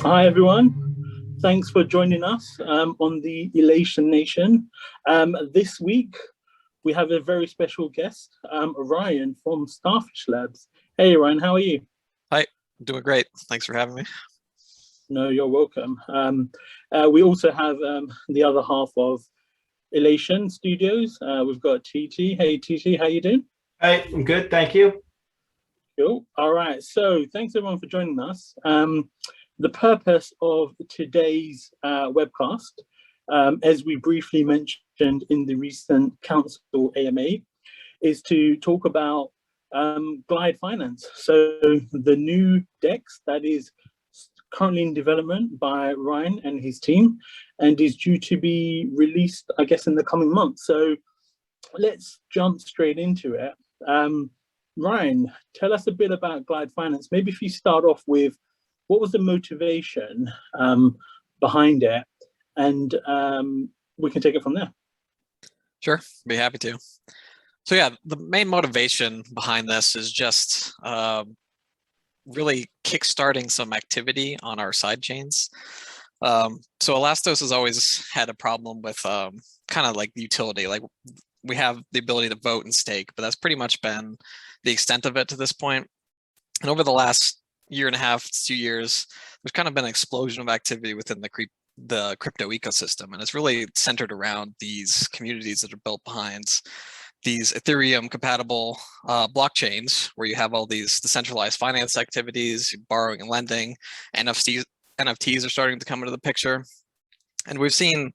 Hi, everyone. Thanks for joining us on the Elation Nation. This week, we have a very special guest, Ryan from Starfish Labs. Hey, Ryan, how are you? Hi, I'm doing great. Thanks for having me. No, you're welcome. We also have the other half of Elation Studios. We've got TT. Hey, TT, how you doing? Hey, I'm good, thank you. Cool. All right. So thanks everyone for joining us. The purpose of today's webcast, as we briefly mentioned in the recent Council AMA, is to talk about Glide Finance. So the new DEX that is currently in development by Ryan and his team and is due to be released, I guess, in the coming months. So let's jump straight into it. Ryan, tell us a bit about Glide Finance. Maybe if you start off with what was the motivation behind it, and we can take it from there. Sure, be happy to. So yeah, the main motivation behind this is just really kickstarting some activity on our side chains. So Elastos has always had a problem with kind of like utility. Like we have the ability to vote and stake, but that's pretty much been the extent of it to this point. And over the last year and a half, 2 years, there's kind of been an explosion of activity within the crypto ecosystem. And it's really centered around these communities that are built behind these Ethereum compatible blockchains, where you have all these decentralized finance activities, borrowing and lending. NFTs are starting to come into the picture. And we've seen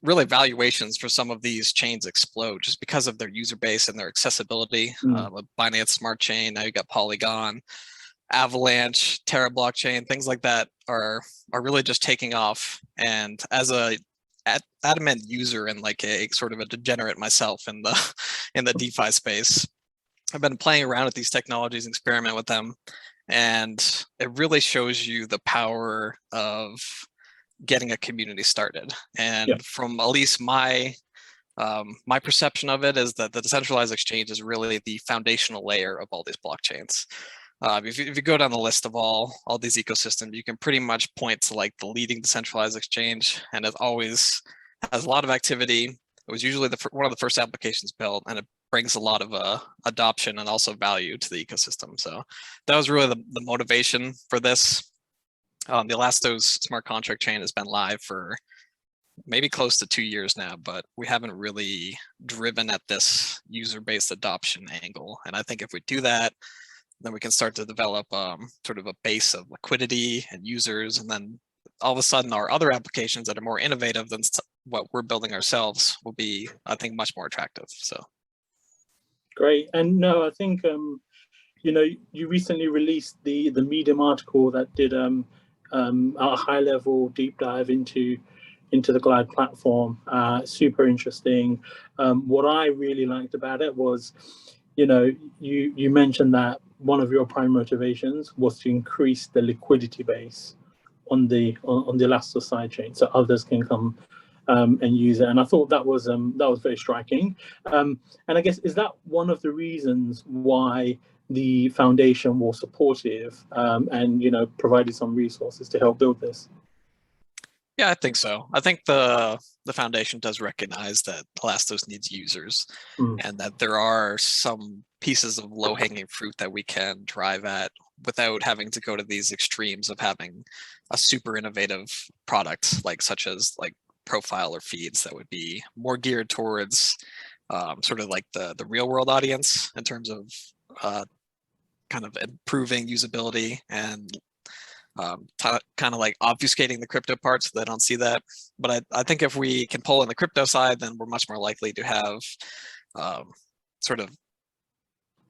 really valuations for some of these chains explode just because of their user base and their accessibility. Binance Smart Chain, now you got Polygon, Avalanche, Terra blockchain, things like that are really just taking off. And as a adamant user and like a sort of a degenerate myself in the DeFi space, I've been playing around with these technologies and experiment with them. And it really shows you the power of getting a community started. And from at least my perception of it is that the decentralized exchange is really the foundational layer of all these blockchains. If you go down the list of all these ecosystems, you can pretty much point to like the leading decentralized exchange, and it always has a lot of activity. It was usually one of the first applications built, and it brings a lot of adoption and also value to the ecosystem. So that was really the motivation for this. The Elastos Smart Contract chain has been live for maybe close to 2 years now, but we haven't really driven at this user-based adoption angle. And I think if we do that, then we can start to develop sort of a base of liquidity and users. And then all of a sudden our other applications that are more innovative than what we're building ourselves will be, I think, much more attractive. So great. And no, I think, you know, you recently released the Medium article that did a high level deep dive into the Glide platform. Super interesting. What I really liked about it was, you know, you mentioned that one of your prime motivations was to increase the liquidity base on the Elastos sidechain, so others can come and use it. And I thought that was very striking. And I guess, is that one of the reasons why the foundation was supportive and, you know, provided some resources to help build this? Yeah, I think so. I think the foundation does recognize that Elastos needs users and that there are some pieces of low-hanging fruit that we can drive at without having to go to these extremes of having a super innovative product such as profile or feeds that would be more geared towards sort of like the real world audience in terms of kind of improving usability and kind of like obfuscating the crypto part so they don't see that. But I think if we can pull in the crypto side, then we're much more likely to have sort of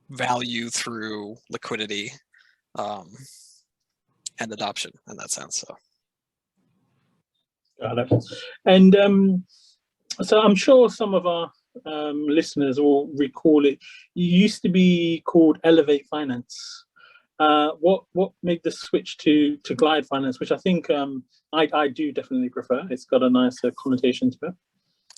value through liquidity and adoption in that sense. So. Got it. And so I'm sure some of our listeners will recall it. It used to be called Elevate Finance. What made the switch to Glide Finance, which I think I do definitely prefer. It's got a nicer connotation to it.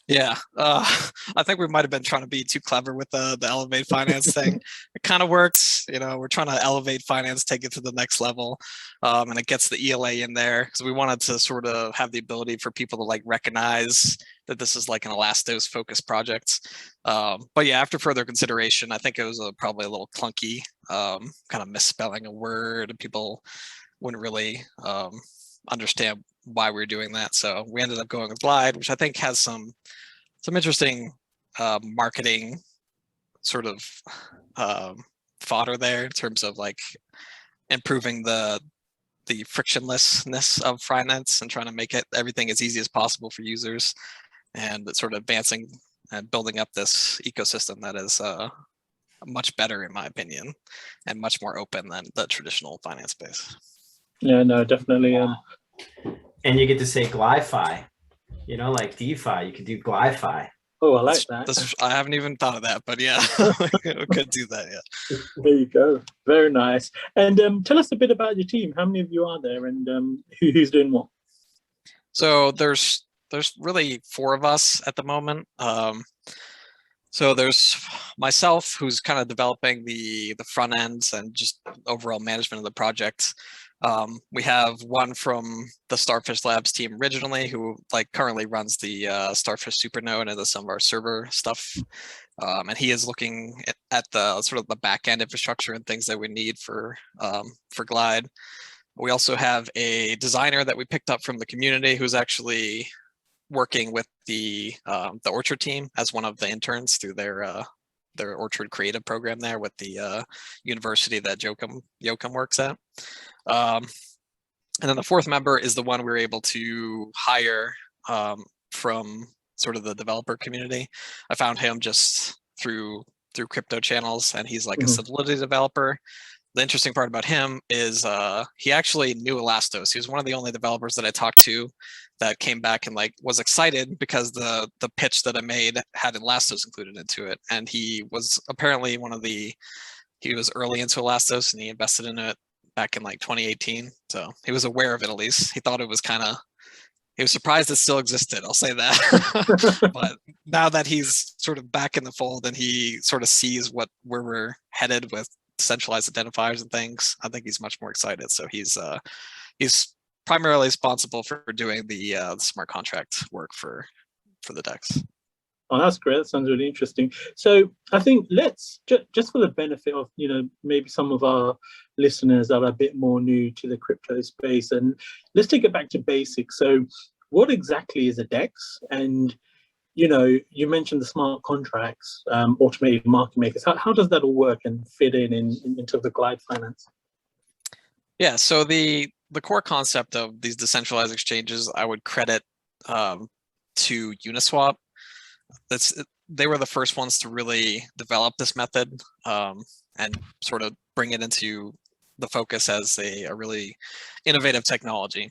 Yeah, I think we might have been trying to be too clever with the elevate finance thing. It kind of works, we're trying to elevate finance, take it to the next level, and it gets the ELA in there because we wanted to sort of have the ability for people to like recognize that this is like an Elastos focused project. But yeah, after further consideration, I think it was probably a little clunky, kind of misspelling a word, and people wouldn't really understand why we were doing that. So we ended up going with Glide, which I think has some interesting marketing sort of fodder there in terms of like improving the frictionlessness of finance and trying to make it everything as easy as possible for users, and sort of advancing and building up this ecosystem that is much better in my opinion and much more open than the traditional finance space. Yeah, no, definitely. And you get to say Glyfi, like DeFi, you could do Glyfi. Oh, I like that. I haven't even thought of that, but yeah, we could do that. Yeah. There you go. Very nice. And tell us a bit about your team. How many of you are there, and who's doing what? So there's really 4 of us at the moment. So there's myself, who's kind of developing the front ends and just overall management of the project. We have one from the Starfish Labs team originally, who like currently runs the Starfish Supernode and does some of our server stuff. And he is looking at the sort of the back end infrastructure and things that we need for Glide. We also have a designer that we picked up from the community who's actually working with the Orchard team as one of the interns through their Orchard creative program there with the university that Joachim works at. And then the 4th member is the one we were able to hire from sort of the developer community. I found him just through crypto channels, and he's like a Solidity developer. The interesting part about him is he actually knew Elastos. He was one of the only developers that I talked to that came back and like was excited because the pitch that I made had Elastos included into it. And he was apparently he was early into Elastos, and he invested in it back in like 2018. So he was aware of it at least. He thought it was he was surprised it still existed, I'll say that. But now that he's sort of back in the fold and he sort of sees where we're headed with centralized identifiers and things, I think he's much more excited. So he's primarily responsible for doing the smart contract work for the DEX. Oh, that's great. That sounds really interesting. So I think let's just for the benefit of maybe some of our listeners that are a bit more new to the crypto space, and let's take it back to basics. So what exactly is a DEX? And you mentioned the smart contracts, automated market makers. How does that all work and fit into the Glide finance? Yeah, so the core concept of these decentralized exchanges, I would credit to Uniswap. They were the first ones to really develop this method and sort of bring it into the focus as a really innovative technology.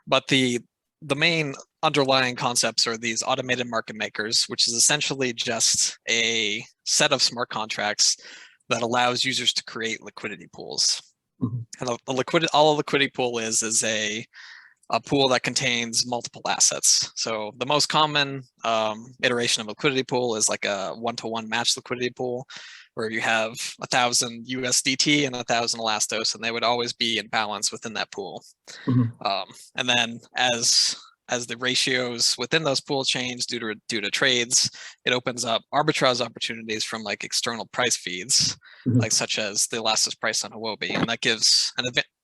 But the main underlying concepts are these automated market makers, which is essentially just a set of smart contracts that allows users to create liquidity pools. And all a liquidity pool is a pool that contains multiple assets. So the most common iteration of liquidity pool is like a 1-to-1 match liquidity pool, where you have 1,000 USDT and 1,000 Elastos, and they would always be in balance within that pool. And then as the ratios within those pools change due to trades, it opens up arbitrage opportunities from like external price feeds, like such as the Elastos price on Huobi, and that gives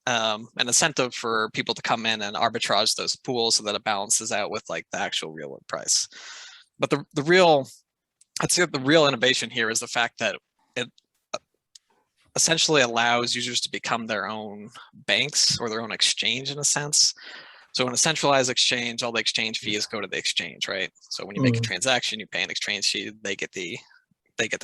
an incentive for people to come in and arbitrage those pools so that it balances out with like the actual real world price. But I'd say the real innovation here is the fact that it essentially allows users to become their own banks or their own exchange in a sense. So in a centralized exchange, all the exchange fees go to the exchange, right? So when you make a transaction, you pay an exchange fee, they get the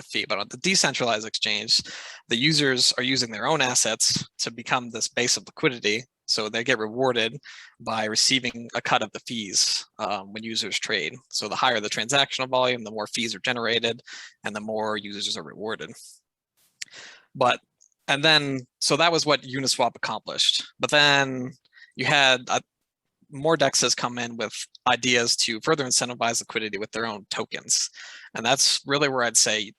fee. But on the decentralized exchange, the users are using their own assets to become this base of liquidity. So they get rewarded by receiving a cut of the fees when users trade. So the higher the transactional volume, the more fees are generated and the more users are rewarded. So that was what Uniswap accomplished. But then you had more DEXs come in with ideas to further incentivize liquidity with their own tokens. And that's really where I'd say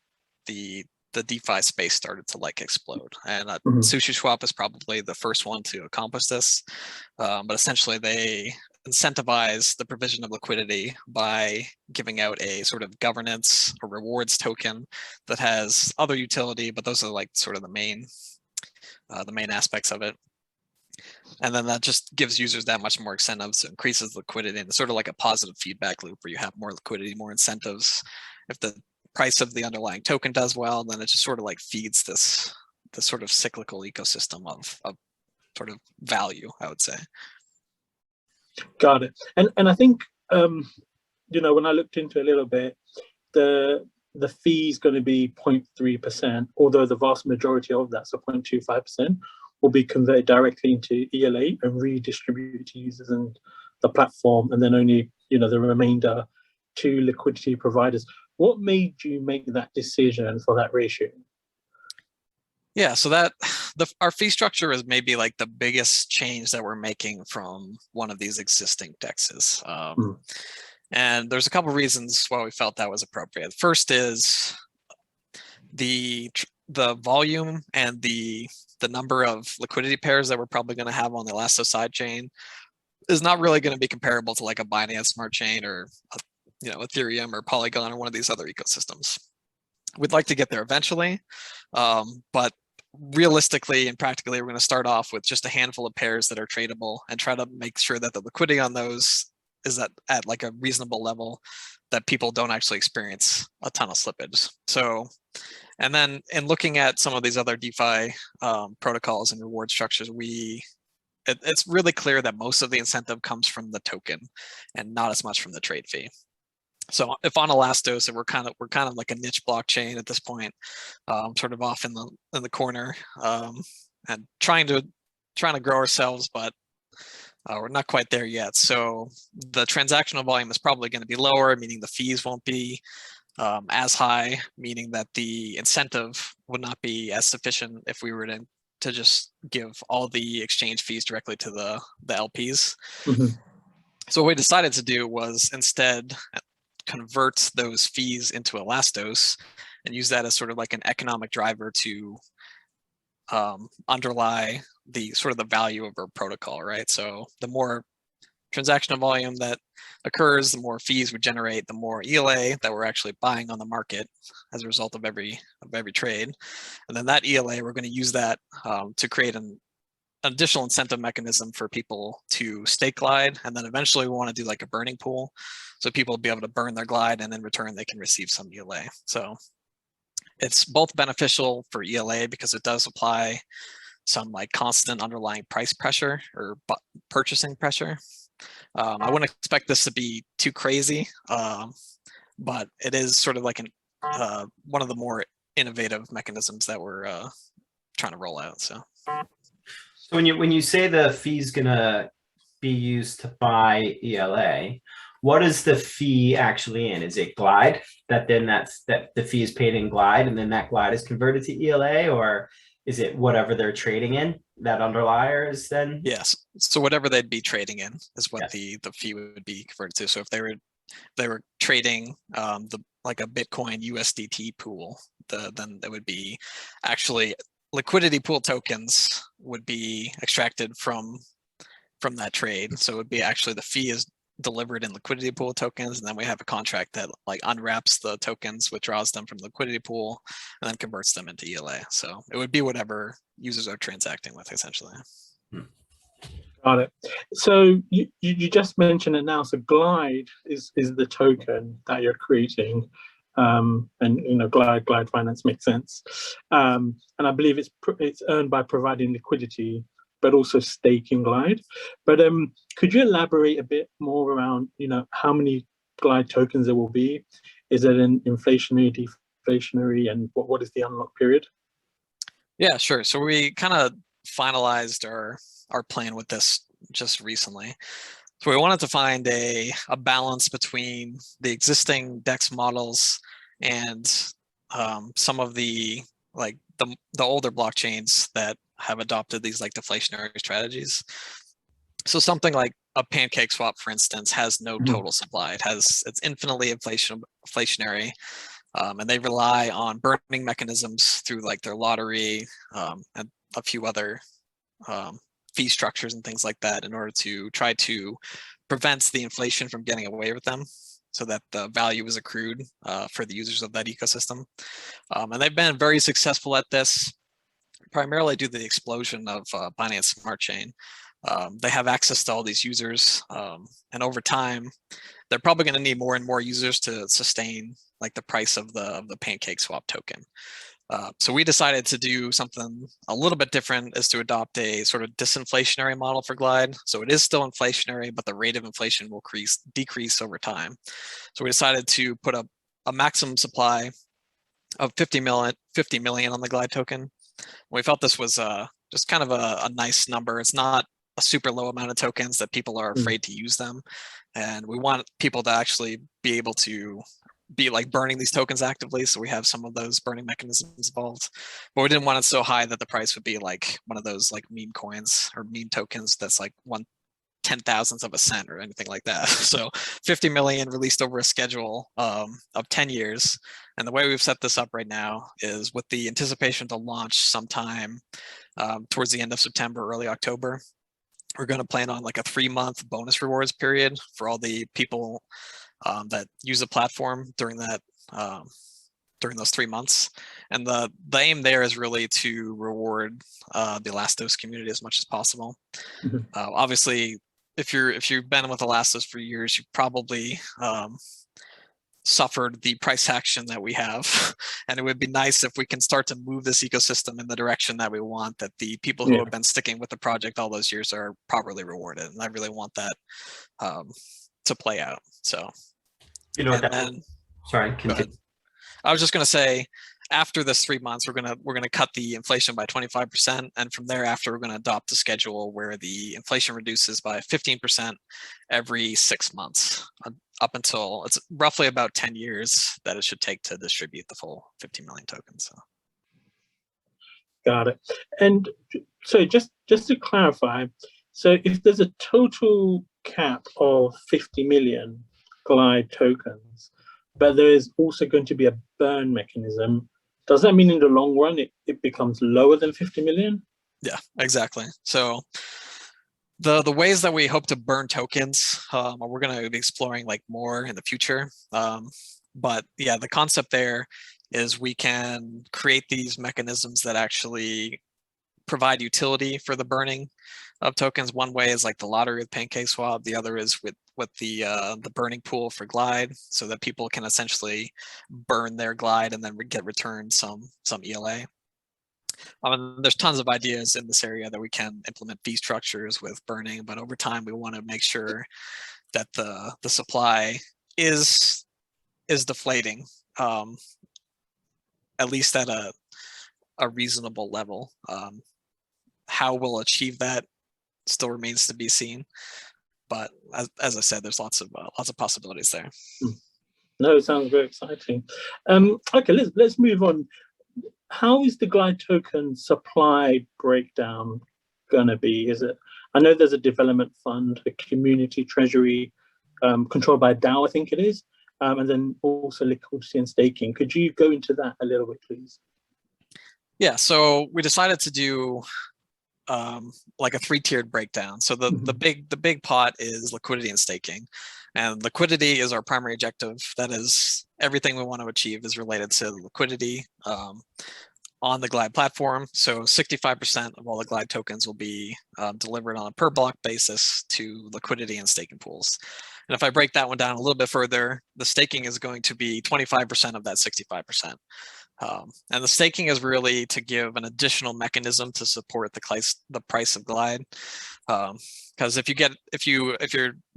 the DeFi space started to like explode. And Sushi Swap is probably the first one to accomplish this. But essentially they incentivize the provision of liquidity by giving out a sort of governance or rewards token that has other utility, but those are like sort of the main aspects of it. And then that just gives users that much more incentives, increases liquidity, and it's sort of like a positive feedback loop where you have more liquidity, more incentives. If the price of the underlying token does well, then it just sort of like feeds this sort of cyclical ecosystem of sort of value, I would say. Got it. And I think you know, when I looked into it a little bit, the fee is going to be 0.3%, although the vast majority of that, so 0.25%, will be converted directly into ELA and redistributed to users and the platform, and then only, you know, the remainder to liquidity providers. What made you make that decision for that ratio? Yeah, so that our fee structure is maybe like the biggest change that we're making from one of these existing DEXs. And there's a couple of reasons why we felt that was appropriate. First is the volume and the number of liquidity pairs that we're probably going to have on the Elastos sidechain is not really going to be comparable to like a Binance Smart Chain or you know, Ethereum or Polygon or one of these other ecosystems. We'd like to get there eventually, but realistically and practically, we're going to start off with just a handful of pairs that are tradable and try to make sure that the liquidity on those is at like a reasonable level that people don't actually experience a ton of slippage. So, and then in looking at some of these other DeFi protocols and reward structures, it's really clear that most of the incentive comes from the token and not as much from the trade fee. So if on Elastos, and we're kind of like a niche blockchain at this point, sort of off in the corner, and trying to grow ourselves, but we're not quite there yet. So the transactional volume is probably going to be lower, meaning the fees won't be as high, meaning that the incentive would not be as sufficient if we were to just give all the exchange fees directly to the LPs. So what we decided to do was instead convert those fees into Elastos and use that as sort of like an economic driver to underlie the sort of the value of our protocol, right? So the more transactional volume that occurs, the more fees we generate, the more ELA that we're actually buying on the market as a result of every trade. And then that ELA, we're going to use that to create an additional incentive mechanism for people to stake glide. And then eventually we want to do like a burning pool. So people will be able to burn their glide and in return they can receive some ELA. So it's both beneficial for ELA because it does apply some like constant underlying price pressure or purchasing pressure. I wouldn't expect this to be too crazy, but it is sort of like one of the more innovative mechanisms that we're trying to roll out. So when you say the fee's gonna be used to buy ELA, what is the fee actually in? Is it glide that the fee is paid in glide and then that glide is converted to ELA, or is it whatever they're trading in that underlier is then? Yes. So whatever they'd be trading in is what the fee would be converted to. So if they were trading like a Bitcoin USDT pool, then there would be actually liquidity pool tokens would be extracted from that trade. So it would be actually the fee is delivered in liquidity pool tokens, and then we have a contract that like unwraps the tokens, withdraws them from the liquidity pool, and then converts them into ELA. So it would be whatever users are transacting with, essentially. Got it. So you just mentioned it now. So Glide is the token that you're creating, and you know Glide Finance makes sense, and I believe it's earned by providing liquidity, but also staking Glide. But could you elaborate a bit more around, you know, how many Glide tokens there will be? Is it an inflationary, deflationary, and what is the unlock period? Yeah, sure. So we kind of finalized our plan with this just recently. So we wanted to find a balance between the existing DEX models and some of the like the older blockchains that have adopted these like deflationary strategies. So something like a pancake swap, for instance, has no total supply. It's infinitely inflationary, and they rely on burning mechanisms through like their lottery and a few other fee structures and things like that in order to try to prevent the inflation from getting away with them, so that the value is accrued for the users of that ecosystem. And they've been very successful at this, primarily due to the explosion of Binance Smart Chain. They have access to all these users, and over time, they're probably going to need more and more users to sustain like the price of the pancake swap token. So we decided to do something a little bit different, is to adopt a sort of disinflationary model for Glide. So it is still inflationary, but the rate of inflation will decrease over time. So we decided to put up a maximum supply of 50 million on the Glide token. We felt this was just kind of a nice number. It's not a super low amount of tokens that people are afraid to use them. And we want people to actually be able to be like burning these tokens actively. So we have some of those burning mechanisms involved, but we didn't want it so high that the price would be like one of those like meme coins or meme tokens that's like 1/10,000th of a cent or anything like that. So 50 million released over a schedule of 10 years. And the way we've set this up right now is with the anticipation to launch sometime towards the end of September, early October. We're going to plan on like a 3-month bonus rewards period for all the people that use the platform during those 3 months. And the aim there is really to reward the Elastos community as much as possible. Obviously, if you've been with Elastos for years, you probably suffered the price action that we have. And it would be nice if we can start to move this ecosystem in the direction that we want, that the people who have been sticking with the project all those years are properly rewarded. And I really want that to play out. So, you know, sorry, continue. I was just going to say, after this 3 months, we're gonna cut the inflation by 25%, and from thereafter, we're going to adopt a schedule where the inflation reduces by 15% every 6 months, up until it's roughly about 10 years that it should take to distribute the full 50 million tokens. So. Got it. And so just to clarify, so if there's a total cap of 50 million Glide tokens, but there is also going to be a burn mechanism, does that mean in the long run it becomes lower than 50 million? Yeah, exactly. So the ways that we hope to burn tokens, we're going to be exploring like more in the future. But yeah, the concept there is we can create these mechanisms that actually provide utility for the burning of tokens. One way is like the lottery with Pancake Swap. The other is with the burning pool for Glide, so that people can essentially burn their Glide and then get returned some ELA. There's tons of ideas in this area that we can implement fee structures with burning, but over time we want to make sure that the supply is deflating, at least at a reasonable level. How we'll achieve that still remains to be seen, but as I said, there's lots of possibilities there. No, it sounds very exciting. Okay, let's move on. How is the Glide token supply breakdown gonna be? Is it? I know there's a development fund, a community treasury, controlled by DAO, I think it is, and then also liquidity and staking. Could you go into that a little bit, please? Yeah. So we decided to do like a 3-tiered breakdown. So the big pot is liquidity and staking, and liquidity is our primary objective. That is, everything we want to achieve is related to liquidity on the Glide platform. So 65% of all the Glide tokens will be delivered on a per block basis to liquidity and staking pools. And if I break that one down a little bit further, the staking is going to be 25% of that 65%. And the staking is really to give an additional mechanism to support the price of Glide. Because if you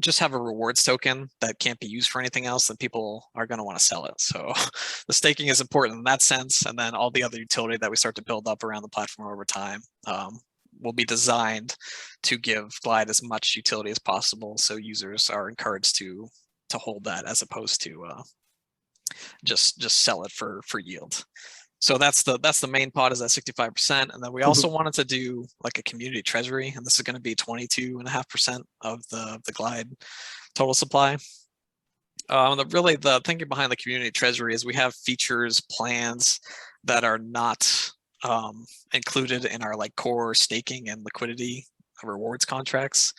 just have a rewards token that can't be used for anything else, then people are going to want to sell it. So the staking is important in that sense, and then all the other utility that we start to build up around the platform over time will be designed to give Glide as much utility as possible, so users are encouraged to hold that as opposed to just sell it for yield. So that's the main pot is at 65%. And then we also wanted to do like a community treasury, and this is going to be 22.5% of the glide total supply. Really the thinking behind the community treasury is we have features, plans that are not included in our like core staking and liquidity rewards contracts.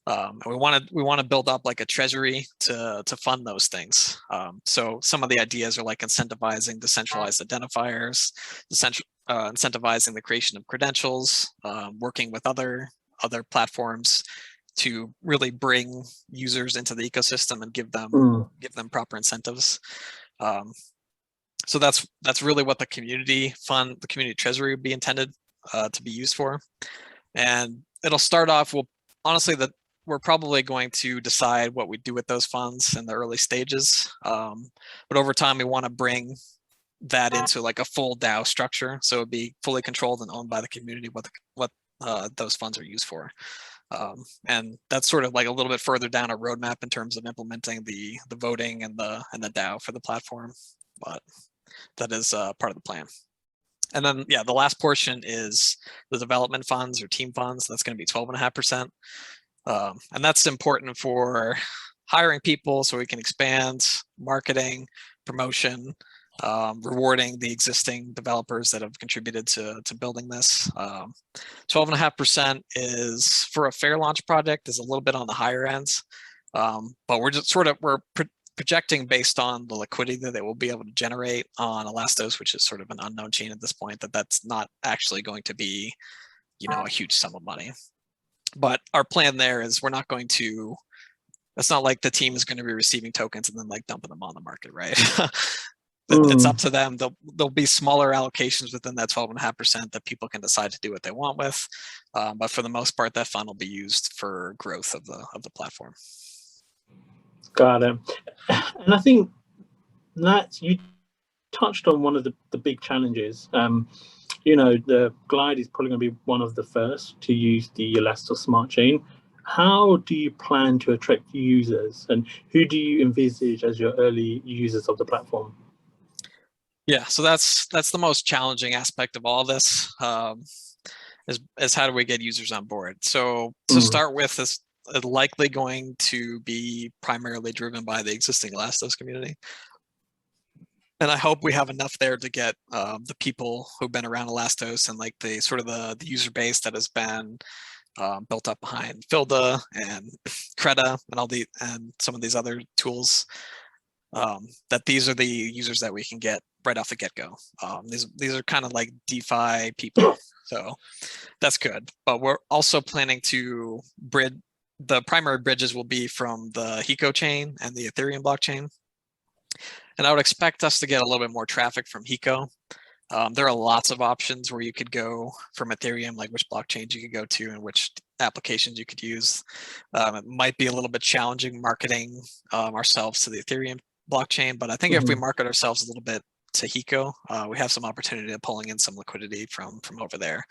And we want to build up like a treasury to fund those things. So some of the ideas are like incentivizing decentralized identifiers, incentivizing the creation of credentials, working with other platforms to really bring users into the ecosystem and give them proper incentives. So that's really what the community fund, the community treasury would be intended to be used for. And it'll start off, we're probably going to decide what we do with those funds in the early stages. But over time, we want to bring that into like a full DAO structure. So it'd be fully controlled and owned by the community, what those funds are used for. And that's sort of like a little bit further down a roadmap in terms of implementing the voting and the DAO for the platform. But that is part of the plan. And then, yeah, the last portion is the development funds or team funds. That's going to be 12.5%. And that's important for hiring people so we can expand, marketing, promotion, rewarding the existing developers that have contributed to building this. 12.5% is for a fair launch project is a little bit on the higher ends, but we're just projecting based on the liquidity that they will be able to generate on Elastos, which is sort of an unknown chain at this point, that's not actually going to be, a huge sum of money. But our plan there is we're not going to, it's not like the team is going to be receiving tokens and then like dumping them on the market, right? It's up to them. There'll be smaller allocations within that 12.5% that people can decide to do what they want with. But for the most part, that fund will be used for growth of the platform. Got it. And I think that you touched on one of the big challenges. The Glide is probably going to be one of the first to use the Elastos Smart Chain. How do you plan to attract users, and who do you envisage as your early users of the platform? Yeah, so that's the most challenging aspect of all this, is how do we get users on board? So to start with, is likely going to be primarily driven by the existing Elastos community. And I hope we have enough there to get the people who've been around Elastos and like the sort of the user base that has been built up behind Filda and Creda and some of these other tools, that these are the users that we can get right off the get-go. These are kind of like DeFi people, so that's good. But we're also planning to bridge. The primary bridges will be from the Hiko chain and the Ethereum blockchain. And I would expect us to get a little bit more traffic from Hiko. There are lots of options where you could go from Ethereum, like which blockchains you could go to and which applications you could use. It might be a little bit challenging marketing ourselves to the Ethereum blockchain, but I think if we market ourselves a little bit to Hiko, we have some opportunity of pulling in some liquidity from over there.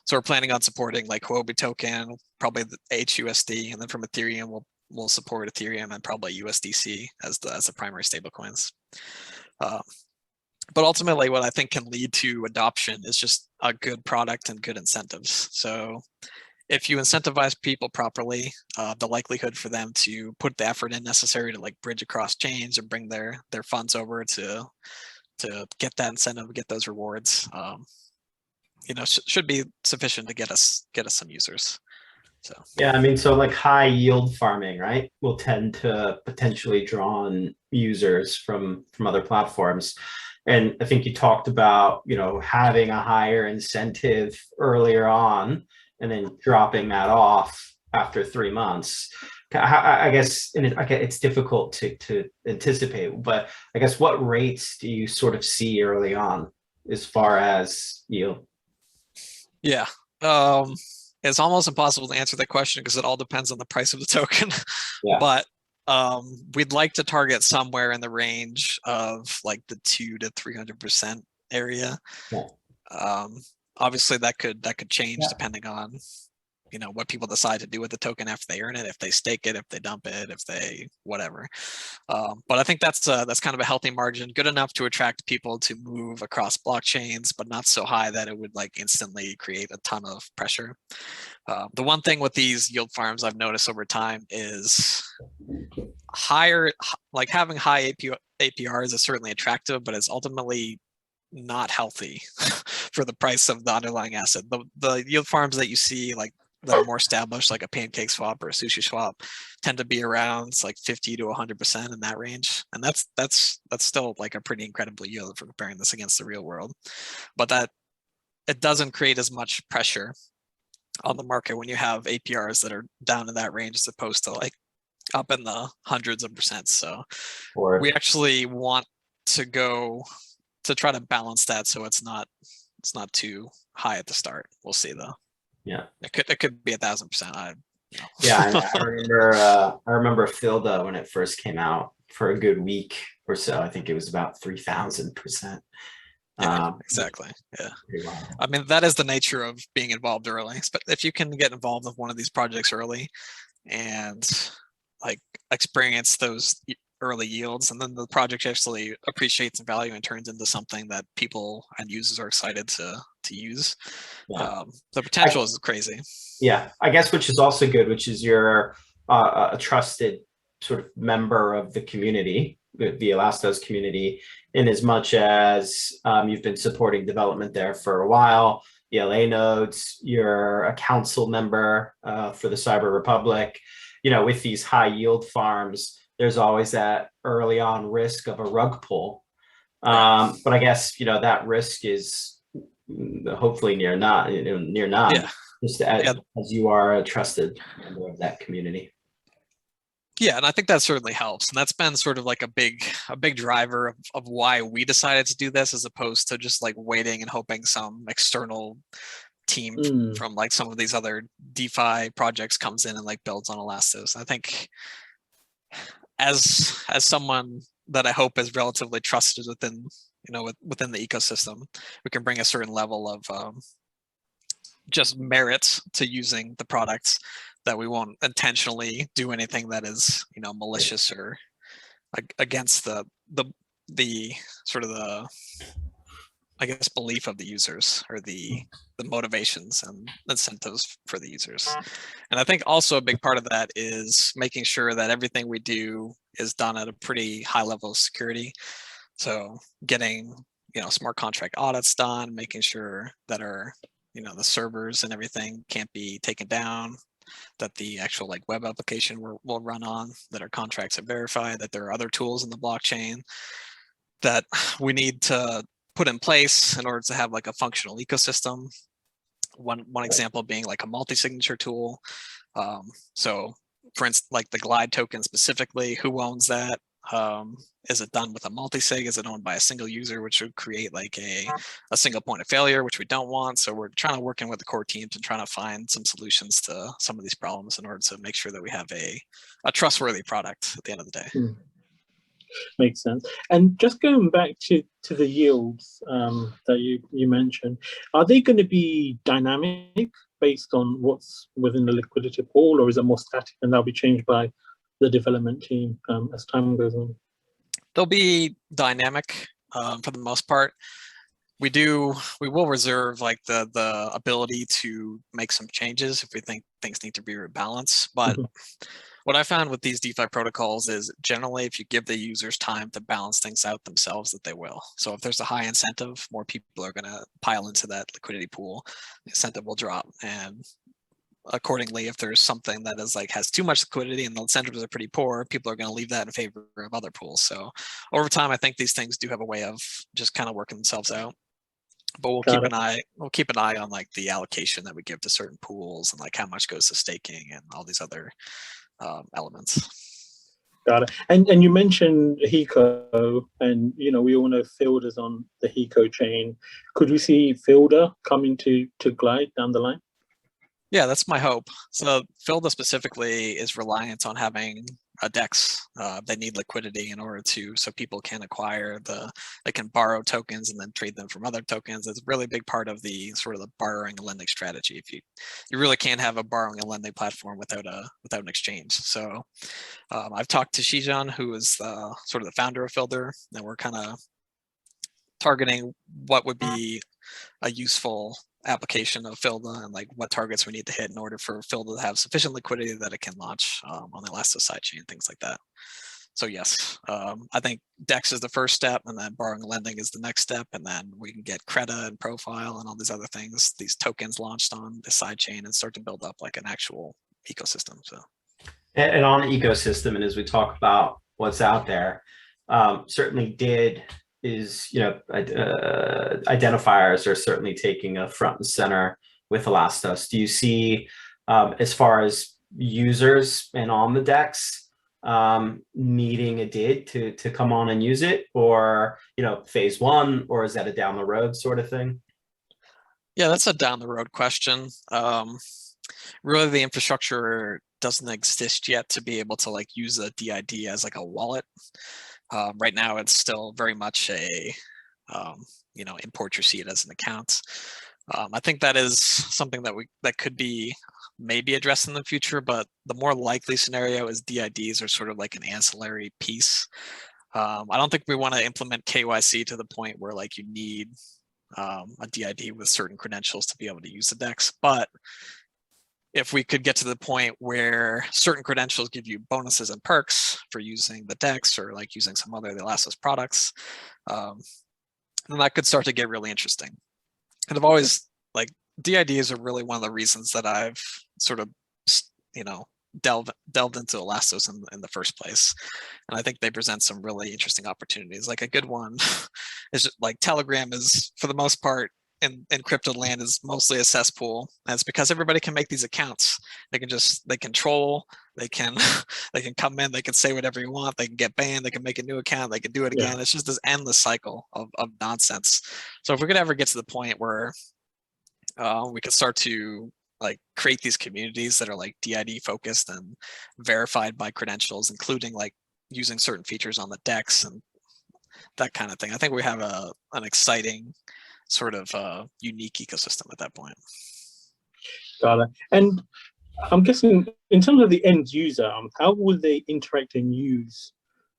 So we're planning on supporting like Huobi token, probably the HUSD, and then from Ethereum, we'll support Ethereum and probably USDC as the primary stablecoins. But ultimately, what I think can lead to adoption is just a good product and good incentives. So if you incentivize people properly, the likelihood for them to put the effort in necessary to like bridge across chains or bring their funds over to get that incentive, get those rewards, should be sufficient to get us some users. So yeah, I mean, so like high yield farming, right, will tend to potentially draw on users from other platforms. And I think you talked about, having a higher incentive earlier on and then dropping that off after 3 months. I guess it's difficult to anticipate, but I guess what rates do you sort of see early on as far as yield? Yeah. It's almost impossible to answer that question because it all depends on the price of the token. Yeah. But we'd like to target somewhere in the range of like the 200 to 300% area. Yeah. Obviously, that could change depending on what people decide to do with the token after they earn it, if they stake it, if they dump it, if they whatever. But I think that's kind of a healthy margin, good enough to attract people to move across blockchains, but not so high that it would like instantly create a ton of pressure. The one thing with these yield farms I've noticed over time is having high APRs is certainly attractive, but it's ultimately not healthy for the price of the underlying asset. The yield farms that you see that are more established, like a pancake swap or a sushi swap, tend to be around like 50 to 100% in that range, and that's still like a pretty incredible yield if we're comparing this against the real world. But that it doesn't create as much pressure on the market when you have APRs that are down in that range as opposed to like up in the hundreds of percent. So we actually want to go to try to balance that so it's not too high at the start. We'll see though. Yeah, it could be 1,000%. Yeah, I remember Filda when it first came out for a good week or so. I think it was about 3,000%. Yeah, exactly. Yeah. Wow. I mean, that is the nature of being involved early. But if you can get involved with one of these projects early and like experience those early yields, and then the project actually appreciates in value and turns into something that people and users are excited to use, the potential is crazy. Yeah, I guess, which is also good, which is you're a trusted sort of member of the community, the Elastos community, in as much as you've been supporting development there for a while. ELA nodes, you're a council member for the Cyber Republic. With these high yield farms, there's always that early on risk of a rug pull. But I guess, that risk is hopefully near none, Yeah. Just as you are a trusted member of that community. Yeah, and I think that certainly helps. And that's been sort of like a big driver of why we decided to do this, as opposed to just like waiting and hoping some external team from like some of these other DeFi projects comes in and like builds on Elastos. I think as someone that I hope is relatively trusted within within the ecosystem, we can bring a certain level of just merit to using the products, that we won't intentionally do anything that is malicious or against the sort of the I guess belief of the users, or the motivations and incentives for the users. And I think also a big part of that is making sure that everything we do is done at a pretty high level of security. So getting smart contract audits done, making sure that our the servers and everything can't be taken down, that the actual like web application will run on, that our contracts are verified, that there are other tools in the blockchain that we need to put in place in order to have like a functional ecosystem. One example being like a multi-signature tool. So for instance, like the Glide token specifically, who owns that? Is it done with a multi-sig? Is it owned by a single user, which would create like a single point of failure, which we don't want? So we're trying to work in with the core teams and trying to find some solutions to some of these problems in order to make sure that we have a trustworthy product at the end of the day. Makes sense. And just going back to the yields that you mentioned, are they going to be dynamic based on what's within the liquidity pool, or is it more static and that'll be changed by the development team as time goes on? They'll be dynamic for the most part. We will reserve like the ability to make some changes if we think things need to be rebalanced. But what I found with these DeFi protocols is generally if you give the users time to balance things out themselves, that they will. So if there's a high incentive, more people are going to pile into that liquidity pool, the incentive will drop. And accordingly, if there's something that is like has too much liquidity and the incentives are pretty poor, people are going to leave that in favor of other pools. So over time, I think these things do have a way of just kind of working themselves out. But we'll keep an eye on like the allocation that we give to certain pools, and like how much goes to staking and all these other elements. Got it. And you mentioned Hiko, and we all know Filder's on the Hiko chain. Could we see Filder coming to Glide down the line? Yeah, that's my hope. So Filda specifically is reliant on having a DEX. They need liquidity in order so people can they can borrow tokens and then trade them from other tokens. It's a really big part of the sort of the borrowing and lending strategy. If you really can't have a borrowing and lending platform without an exchange. So I've talked to Shijan, who is sort of the founder of Filter, and we're kind of targeting what would be a useful application of Filda and like what targets we need to hit in order for Filda to have sufficient liquidity that it can launch on the Elastos sidechain, things like that. So yes, I think DEX is the first step, and then borrowing and lending is the next step, and then we can get Creda and Profile and all these other things, these tokens launched on the sidechain, and start to build up like an actual ecosystem. So, and on the ecosystem, and as we talk about what's out there, certainly DID is, identifiers are certainly taking a front and center with Elastos. Do you see, as far as users and on the DEX, needing a DID to come on and use it, or phase one, or is that a down the road sort of thing? Yeah, that's a down the road question. Really, the infrastructure doesn't exist yet to be able to like use a DID as like a wallet. Right now, it's still very much a, import your seed as an account. I think that is something that could be maybe addressed in the future, but the more likely scenario is DIDs are sort of like an ancillary piece. I don't think we want to implement KYC to the point where like you need a DID with certain credentials to be able to use the DEX, but if we could get to the point where certain credentials give you bonuses and perks for using the DEX or like using some other of the Elastos products, then that could start to get really interesting. And I've always, like, DIDs are really one of the reasons that I've sort of, delved into Elastos in the first place. And I think they present some really interesting opportunities. Like a good one is just, like, Telegram is, for the most part, in crypto land, is mostly a cesspool. And it's because everybody can make these accounts. They can troll, they can come in, they can say whatever you want, they can get banned, they can make a new account, they can do it again. It's just this endless cycle of nonsense. So if we could ever get to the point where we could start to like create these communities that are like DID focused and verified by credentials, including like using certain features on the DEX and that kind of thing, I think we have an exciting sort of unique ecosystem at that point. Got it. And I'm guessing in terms of the end user, how will they interact and use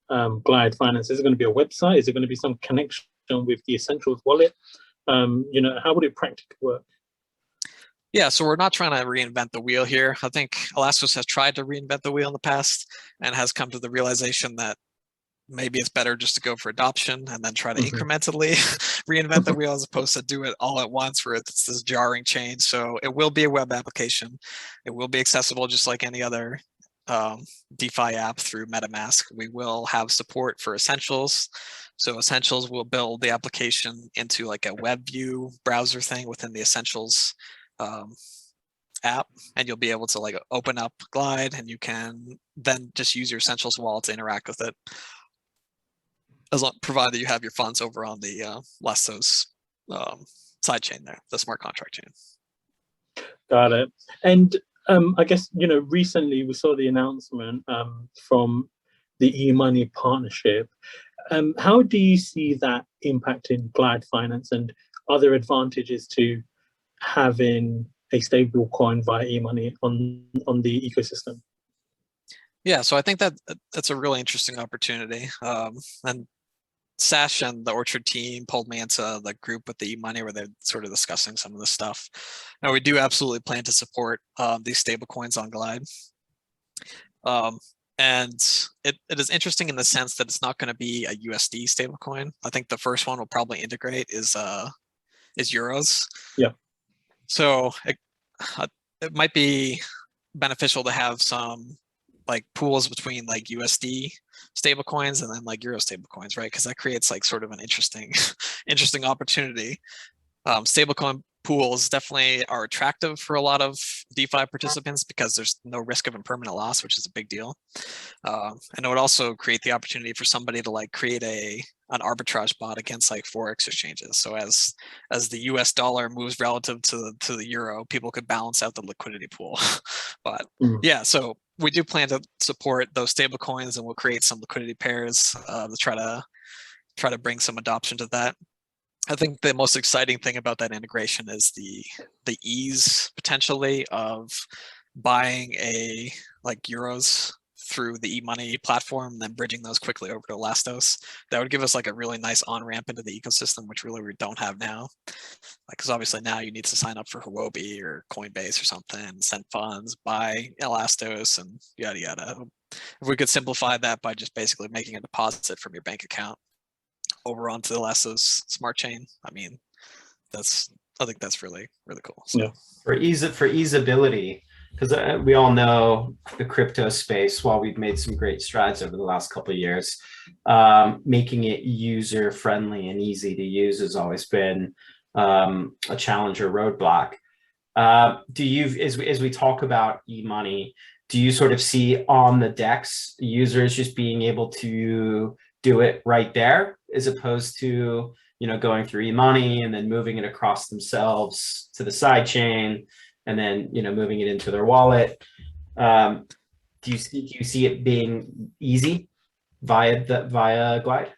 Glide Finance? Is it going to be a website? Is it going to be some connection with the Essentials wallet? How would it practically work? Yeah, so we're not trying to reinvent the wheel here. I think Elastos has tried to reinvent the wheel in the past and has come to the realization that maybe it's better just to go for adoption and then try to incrementally reinvent the wheel as opposed to do it all at once where it's this jarring change. So it will be a web application. It will be accessible just like any other DeFi app through MetaMask. We will have support for Essentials. So Essentials will build the application into like a web view browser thing within the Essentials app, and you'll be able to like open up Glide and you can then just use your Essentials wallet to interact with it, as long provided you have your funds over on the Elastos sidechain there, the smart contract chain. Got it. And I guess, recently we saw the announcement from the eMoney partnership. How do you see that impacting Glide Finance, and other advantages to having a stable coin via eMoney on the ecosystem? Yeah, so I think that's a really interesting opportunity. And Sash and the Orchard team pulled me into the group with the eMoney where they're sort of discussing some of the stuff. Now, we do absolutely plan to support these stablecoins on Glide. And it is interesting in the sense that it's not going to be a USD stablecoin. I think the first one will probably integrate is euros. Yeah. So it might be beneficial to have some like pools between like USD stablecoins and then like Euro stablecoins, right? Because that creates like sort of an interesting opportunity. Stablecoin pools definitely are attractive for a lot of DeFi participants because there's no risk of impermanent loss, which is a big deal. And it would also create the opportunity for somebody to like create an arbitrage bot against like forex exchanges. So as the US dollar moves relative to the euro, people could balance out the liquidity pool. But yeah, so we do plan to support those stable coins, and we'll create some liquidity pairs to try to bring some adoption to that. I think the most exciting thing about that integration is the ease potentially of buying like euros through the eMoney platform and then bridging those quickly over to Elastos. That would give us like a really nice on-ramp into the ecosystem, which really we don't have now. Because obviously now you need to sign up for Huobi or Coinbase or something, send funds, buy Elastos, and yada yada. If we could simplify that by just basically making a deposit from your bank account over onto the Elastos Smart Chain, I mean, I think that's really, really cool. So. Yeah. For easeability, because we all know the crypto space, while we've made some great strides over the last couple of years, making it user friendly and easy to use has always been a challenge or roadblock. Do you, as we talk about eMoney, do you sort of see on the DEX users just being able to do it right there, as opposed to, you know, going through eMoney and then moving it across themselves to the side chain and then, you know, moving it into their wallet? Do you see it being easy via Glide?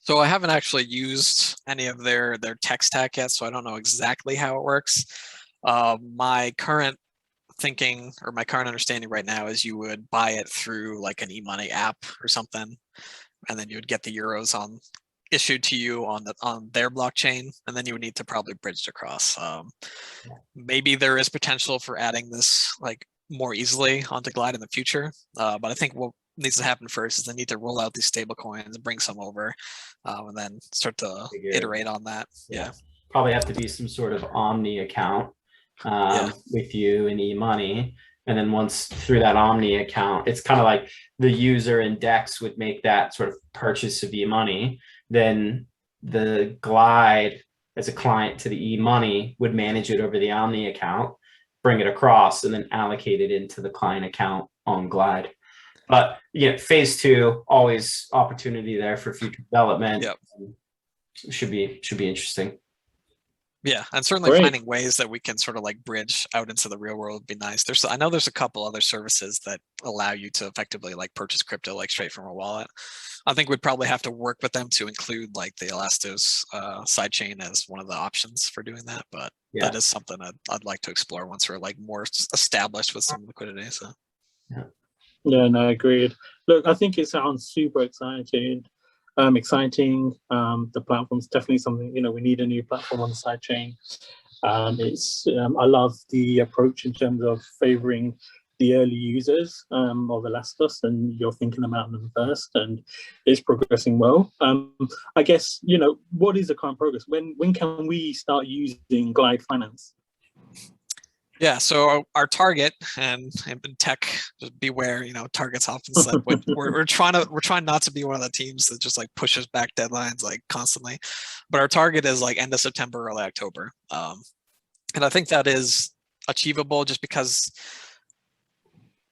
So I haven't actually used any of their tech stack yet, so I don't know exactly how it works. My current thinking or my current understanding right now is you would buy it through like an eMoney app or something, and then you would get the euros issued to you on their blockchain, and then you would need to probably bridge it across. Maybe there is potential for adding this like more easily onto Glide in the future, but I think what needs to happen first is they need to roll out these stable coins and bring some over, and then start to iterate on that. Yeah, probably have to be some sort of Omni account with you in eMoney. And then once through that Omni account, it's kind of like the user in DEX would make that sort of purchase of eMoney. Then the Glide as a client to the eMoney would manage it over the Omni account, bring it across, and then allocate it into the client account on Glide. But yeah, phase 2, always opportunity there for future development. Yep. Should be interesting. Yeah, and certainly finding ways that we can sort of like bridge out into the real world would be nice. I know there's a couple other services that allow you to effectively like purchase crypto like straight from a wallet. I think we'd probably have to work with them to include like the Elastos sidechain as one of the options for doing that. But that is something I'd like to explore once we're like more established with some liquidity. So yeah, no, agreed. Look, I think it sounds super exciting. The platform's definitely something, you know, we need a new platform on the sidechain. I love the approach in terms of favoring the early users of Elastos, and you're thinking about them first, and it's progressing well. I guess, you know, what is the current progress? When can we start using Glide Finance? Yeah, so our target, and in tech, just beware, you know, targets often said we're trying not to be one of the teams that just like pushes back deadlines like constantly, but our target is like end of September, early October, and I think that is achievable just because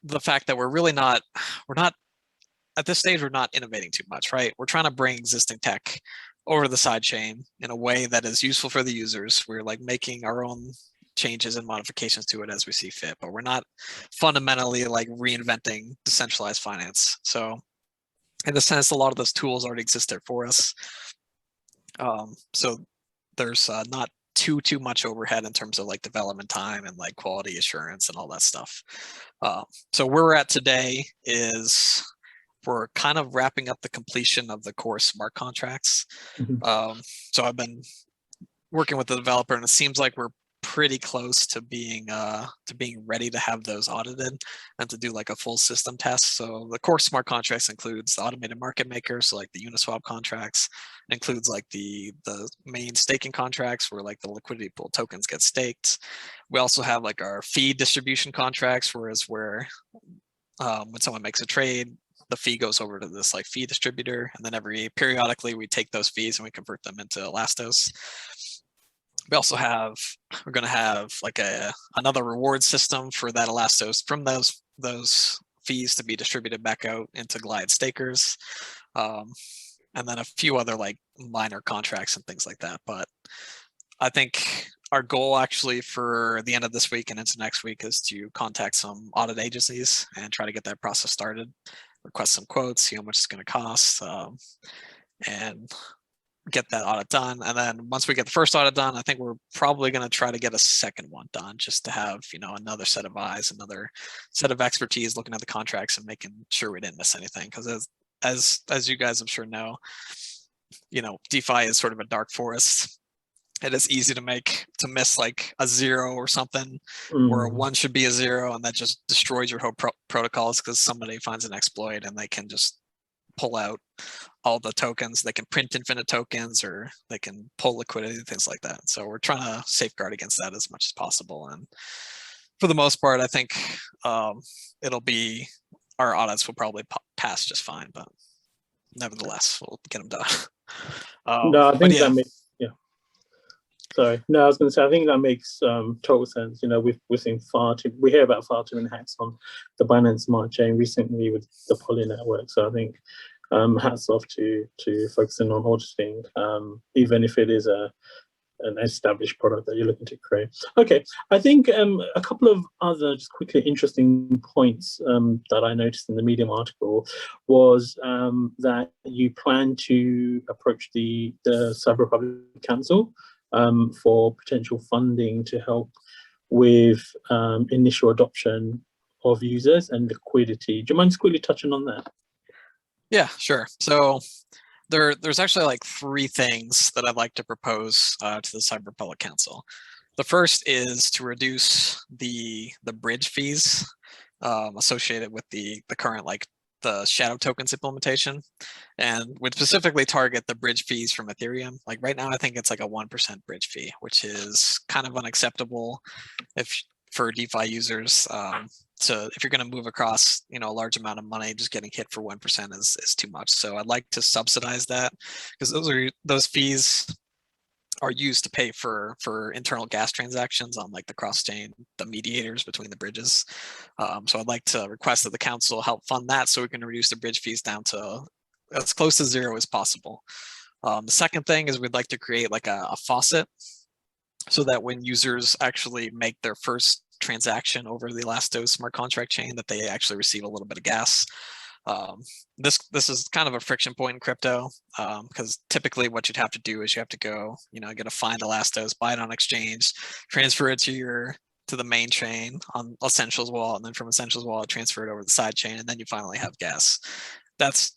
the fact that we're not at this stage, we're not innovating too much, right? We're trying to bring existing tech over to the sidechain in a way that is useful for the users. We're like making our own changes and modifications to it as we see fit, but we're not fundamentally like reinventing decentralized finance. So in a sense, a lot of those tools already exist there for us. So there's not too much overhead in terms of like development time and like quality assurance and all that stuff. So where we're at today is we're kind of wrapping up the completion of the core smart contracts. So I've been working with the developer, and it seems like we're pretty close to being ready to have those audited and to do like a full system test. So the core smart contracts includes the automated market makers, so like the Uniswap contracts, includes like the main staking contracts where like the liquidity pool tokens get staked. We also have like our fee distribution contracts, where when someone makes a trade, the fee goes over to this like fee distributor, and then periodically we take those fees and we convert them into Elastos. we're going to have like another reward system for that Elastos from those fees to be distributed back out into Glide stakers, and then a few other like minor contracts and things like that. But I think our goal actually for the end of this week and into next week is to contact some audit agencies and try to get that process started, request some quotes, see how much it's going to cost, and get that audit done. And then once we get the first audit done, I think we're probably going to try to get a second one done, just to have, another set of eyes, another set of expertise looking at the contracts and making sure we didn't miss anything. Because as you guys I'm sure know, DeFi is sort of a dark forest. It is easy to miss like a 0 or something, or a 1 should be a 0, and that just destroys your whole protocols because somebody finds an exploit and they can just pull out all the tokens. They can print infinite tokens, or they can pull liquidity, things like that. So we're trying to safeguard against that as much as possible. And for the most part, I think our audits will probably pass just fine, but nevertheless, we'll get them done. No, I think that makes, sorry. No, I was going to say, I think that makes total sense. We're seeing we hear about far too many hacks on the Binance Smart Chain recently with the Poly network. So I think hats off to focusing on auditing, even if it is an established product that you're looking to create. Okay, I think a couple of other just quickly interesting points that I noticed in the Medium article was that you plan to approach the Cyber Republic Council for potential funding to help with initial adoption of users and liquidity. Do you mind just quickly touching on that? Yeah, sure. So there's actually like 3 things that I'd like to propose to the Cyber Republic Council. The first is to reduce the bridge fees associated with the current the shadow tokens implementation, and would specifically target the bridge fees from Ethereum. Like right now, I think it's like a 1% bridge fee, which is kind of unacceptable for DeFi users. If you're going to move across, a large amount of money, just getting hit for 1% is too much. So I'd like to subsidize that, because those fees are used to pay for internal gas transactions on like the cross-chain, the mediators between the bridges. So I'd like to request that the council help fund that so we can reduce the bridge fees down to as close to 0 as possible. The second thing is we'd like to create like a faucet, so that when users actually make their first transaction over the Elastos Smart Contract chain, that they actually receive a little bit of gas. This is kind of a friction point in crypto, because typically what you'd have to do is you have to go, get a find Elastos, buy it on exchange, transfer it to the main chain on Essentials wallet, and then from Essentials wallet transfer it over the side chain, and then you finally have gas. That's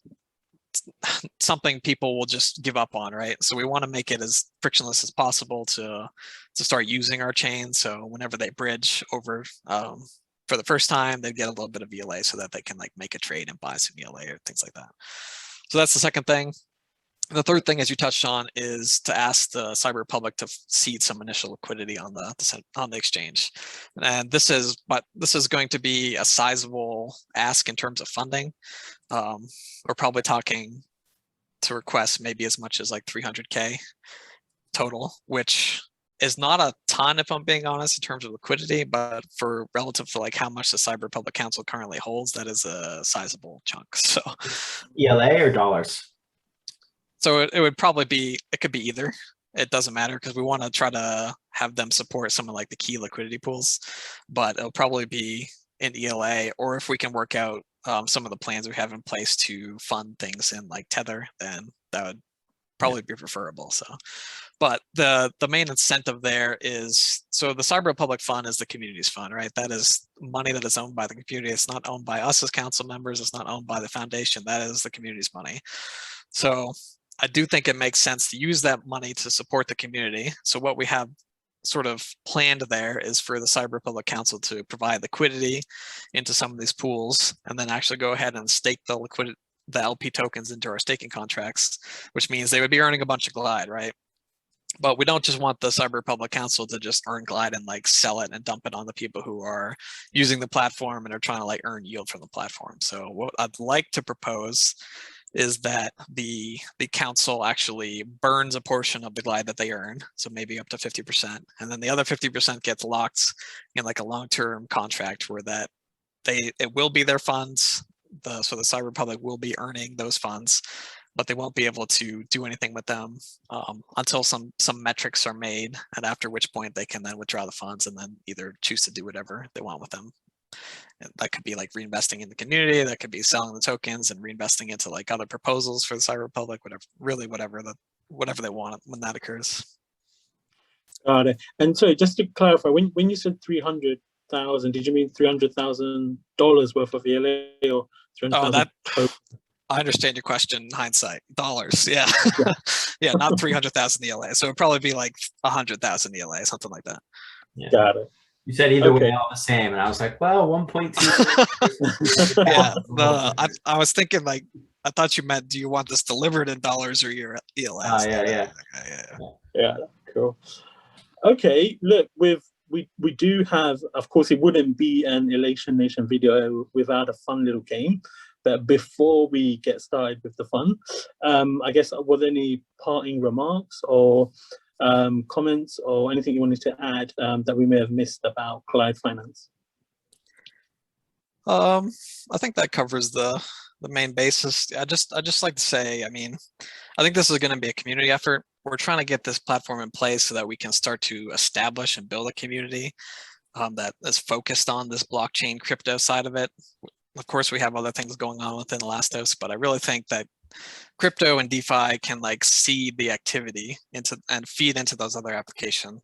something people will just give up on, right? So we want to make it as frictionless as possible to start using our chain. So whenever they bridge over for the first time, they get a little bit of ELA so that they can like make a trade and buy some ELA or things like that. So that's the second thing. The third thing, as you touched on, is to ask the Cyber Republic to seed some initial liquidity on the exchange. And this is going to be a sizable ask in terms of funding. We're probably talking to request maybe as much as like 300K total, which is not a ton, if I'm being honest, in terms of liquidity, but for relative to like how much the Cyber Republic Council currently holds, that is a sizable chunk. So ELA or dollars? So it would probably be, it could be either. It doesn't matter, because we want to try to have them support some of like the key liquidity pools, but it'll probably be in ELA, or if we can work out some of the plans we have in place to fund things in like Tether, then that would probably be preferable. So, but the main incentive there is, so the Cyber Republic Fund is the community's fund, right? That is money that is owned by the community. It's not owned by us as council members. It's not owned by the foundation. That is the community's money. So I do think it makes sense to use that money to support the community. So what we have sort of planned there is for the Cyber Republic Council to provide liquidity into some of these pools, and then actually go ahead and stake the LP tokens into our staking contracts, which means they would be earning a bunch of Glide, right? But we don't just want the Cyber Republic Council to just earn Glide and like sell it and dump it on the people who are using the platform and are trying to like earn yield from the platform. So what I'd like to propose is that the council actually burns a portion of the glide that they earn, so maybe up to 50%, and then the other 50% gets locked in like a long-term contract where that it will be their funds. So the Cyber Republic will be earning those funds, but they won't be able to do anything with them until some metrics are made, and after which point they can then withdraw the funds and then either choose to do whatever they want with them. And that could be like reinvesting in the community, that could be selling the tokens and reinvesting into like other proposals for the Cyber Republic, whatever they want when that occurs. Got it. And so just to clarify, when you said 300,000, did you mean $300,000 worth of ELA or 300,000? I understand your question in hindsight. Dollars, yeah. Yeah, not 300,000 ELA. So it'd probably be like 100,000 ELA, something like that. Yeah. Got it. You said either way all the same, and I was like, well, 1.2. Yeah, I was thinking like, I thought you meant, do you want this delivered in dollars or your ELA? Yeah, cool. Okay, look, we do have, of course, it wouldn't be an Elation Nation video without a fun little game. But before we get started with the fun, I guess, were there any parting remarks or comments or anything you wanted to add that we may have missed about Glide Finance? I think that covers the main basis. I just like to say, I mean, I think this is going to be a community effort. We're trying to get this platform in place so that we can start to establish and build a community that is focused on this blockchain crypto side of it. Of course, we have other things going on within Elastos, but I really think that crypto and DeFi can like seed the activity into and feed into those other applications.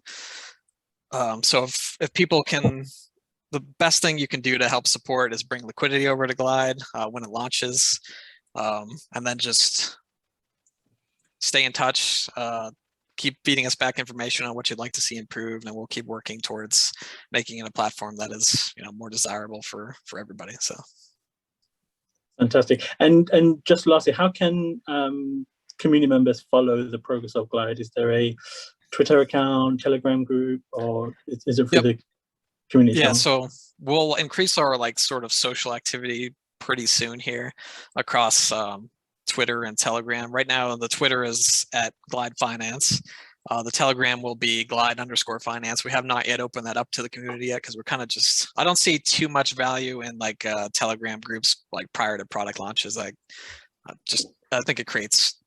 So if people can, the best thing you can do to help support is bring liquidity over to Glide when it launches, and then just stay in touch. Keep feeding us back information on what you'd like to see improved, and we'll keep working towards making it a platform that is, more desirable for everybody. So fantastic. And just lastly, how can community members follow the progress of Glide? Is there a Twitter account, Telegram group, or is it for the community? Yeah, so we'll increase our like sort of social activity pretty soon here across Twitter and Telegram. Right now, the Twitter is at Glide Finance. The Telegram will be Glide_finance. We have not yet opened that up to the community yet because we're kind of just, I don't see too much value in like Telegram groups like prior to product launches. I think it creates,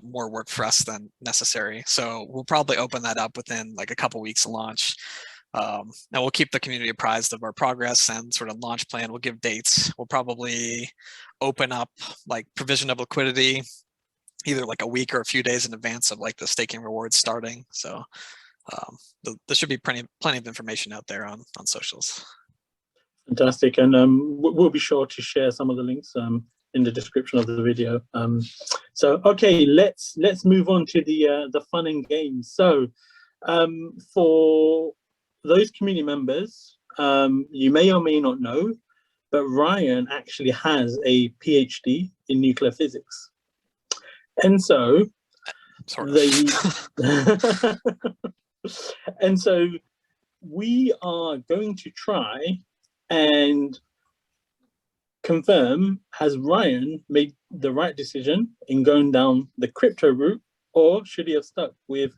more work for us than necessary. So we'll probably open that up within like a couple weeks of launch. And we'll keep the community apprised of our progress and sort of launch plan. We'll give dates. We'll probably open up like provision of liquidity either like a week or a few days in advance of like the staking rewards starting. So there should be plenty of information out there on socials. Fantastic. And we'll be sure to share some of the links in the description of the video. So okay, let's move on to the fun and games. So for those community members, you may or may not know, but Ryan actually has a PhD in nuclear physics. And so and so we are going to try and confirm, has Ryan made the right decision in going down the crypto route, or should he have stuck with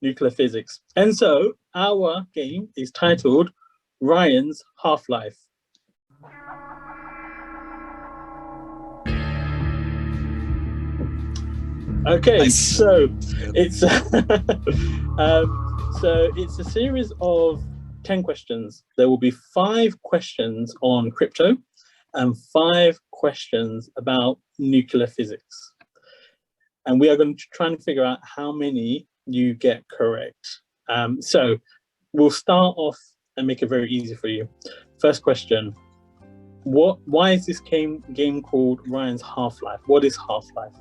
nuclear physics? And so our game is titled Ryan's Half-Life. Okay, nice. So it's it's a series of 10 questions. There will be 5 questions on crypto and 5 questions about nuclear physics. And we are going to try and figure out how many you get correct. So we'll start off and make it very easy for you. First question, why is this game called Ryan's Half-Life? What is Half-Life?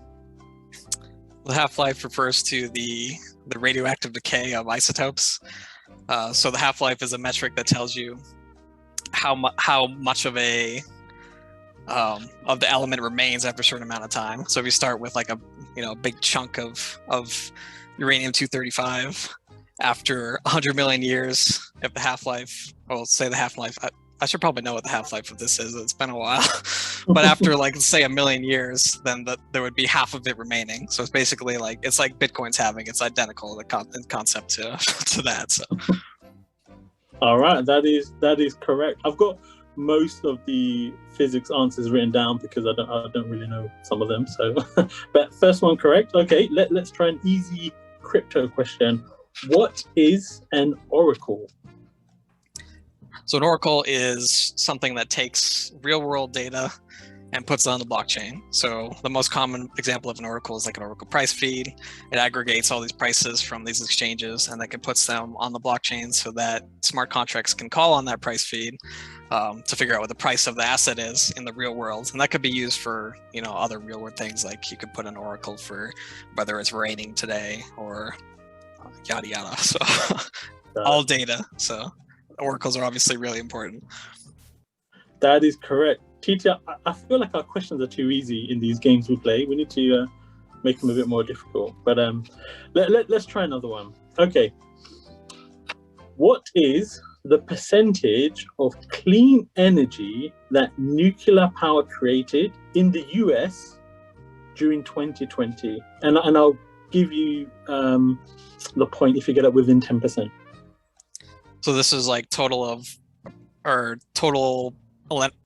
The half-life refers to the radioactive decay of isotopes. So the half-life is a metric that tells you how much of the element remains after a certain amount of time. So if you start with like a big chunk of uranium-235, after 100 million years, if the half-life, well, say the half-life, I I should probably know what the half-life of this is. It's been a while. But after like say 1 million years, then there would be half of it remaining. So it's basically like it's like Bitcoin's halving. It's identical in concept to to that. So All right, that is correct. I've got most of the physics answers written down because I don't really know some of them. So, but first one correct. Okay, let's try an easy crypto question. What is an oracle? So an oracle is something that takes real-world data and puts it on the blockchain. So the most common example of an oracle is like an oracle price feed. It aggregates all these prices from these exchanges and then it puts them on the blockchain so that smart contracts can call on that price feed to figure out what the price of the asset is in the real world. And that could be used for, you know, other real world things, like you could put an oracle for whether it's raining today or yada yada. So all data. So oracles are obviously really important. That is correct. TT, I feel like our questions are too easy in these games we play. We need to make them a bit more difficult. But let's try another one. Okay. What is the percentage of clean energy that nuclear power created in the US during 2020? And I'll give you the point if you get it within 10%. So this is like total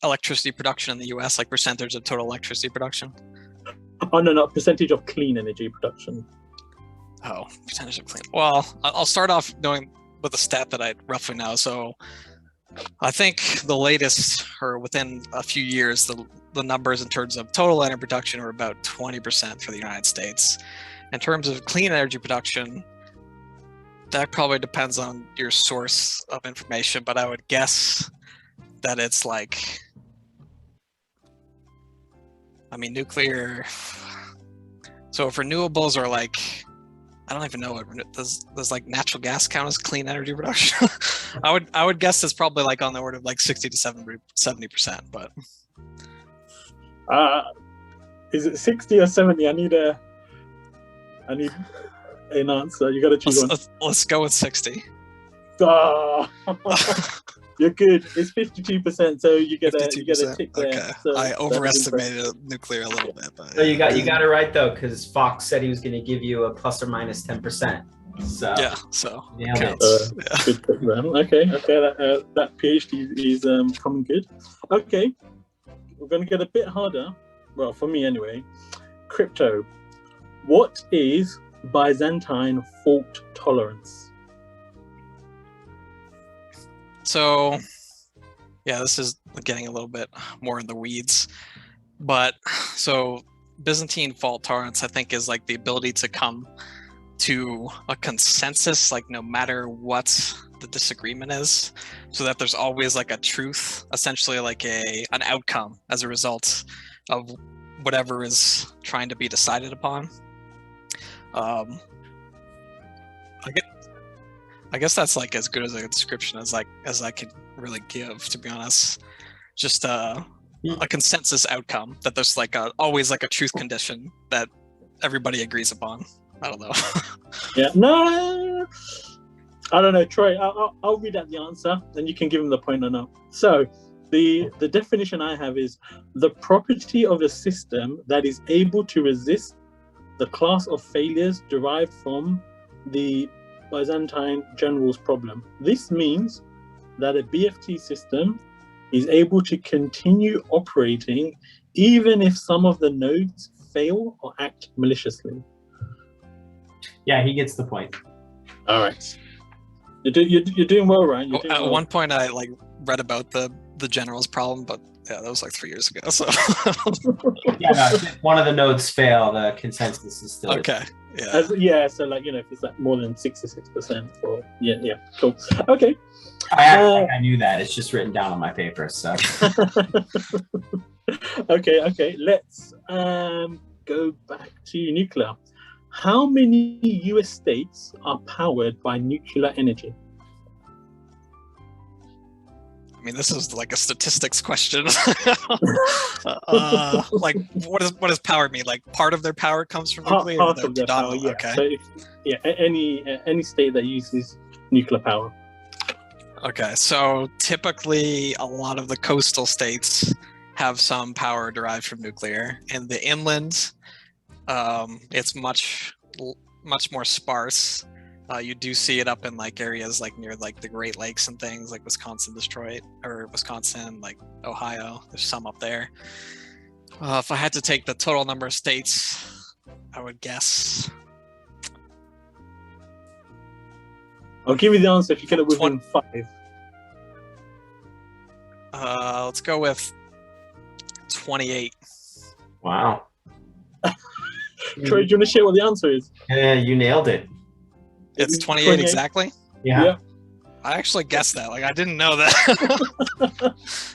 electricity production in the US, like percentage of total electricity production? Oh, no, percentage of clean energy production. Oh, percentage of clean. Well, I'll start off knowing with a stat that I roughly know. So I think the latest, or within a few years, the numbers in terms of total energy production are about 20% for the United States. In terms of clean energy production, that probably depends on your source of information, but I would guess that it's like, I mean, nuclear. So if renewables are like, I don't even know what does like natural gas count as clean energy production? I would guess it's probably like on the order of like 60 to 70%, but. Is it 60 or 70? I need an answer. You got to choose one. Let's go with 60. Oh, you're good. It's 52%, so you get a tick there. Okay. So I overestimated nuclear a little bit, but So you got it right though, because Fox said he was going to give you a plus or minus 10%. So yeah, so nailed it. yeah. Good pick, man. Okay. That PhD is coming good. Okay, we're going to get a bit harder. Well, for me anyway. Crypto. What is Byzantine fault tolerance? So, yeah, this is getting a little bit more in the weeds, but so Byzantine fault tolerance, I think, is like the ability to come to a consensus, like no matter what the disagreement is, so that there's always like a truth, essentially like an outcome as a result of whatever is trying to be decided upon. I guess that's like as good as a description as I could really give, to be honest. Just a consensus outcome, that there's like always like a truth condition that everybody agrees upon. I don't know. Yeah, no, I don't know, Troy. I'll read out the answer, and you can give him the point or not. So, the definition I have is the property of a system that is able to resist the class of failures derived from the Byzantine general's problem. This means that a BFT system is able to continue operating even if some of the nodes fail or act maliciously. Yeah, he gets the point. All right. You're doing well, Ryan. At one point, I like read about the general's problem, but yeah, that was like 3 years ago. So Yeah, no, if one of the nodes fail, the consensus is still okay. Yeah. So like, if it's like more than 66%, or yeah, cool. Okay. I knew that. It's just written down on my paper. So okay. Let's go back to nuclear. How many US states are powered by nuclear energy? I mean, this is like a statistics question. Like, what does power mean? Like, part of their power comes from nuclear? Part of their power, yeah. Okay. So any state that uses nuclear power. Okay, so typically a lot of the coastal states have some power derived from nuclear. In the inland, it's much more sparse. You do see it up in like areas like near like the Great Lakes and things like Wisconsin, Detroit, or Wisconsin, like Ohio. There's some up there. If I had to take the total number of states, I would guess. I'll give you the answer if you get it within 5. Let's go with 28. Wow. Troy, do you want to share what the answer is? Yeah, you nailed it. It's 28 exactly? Yeah. I actually guessed that. Like, I didn't know that.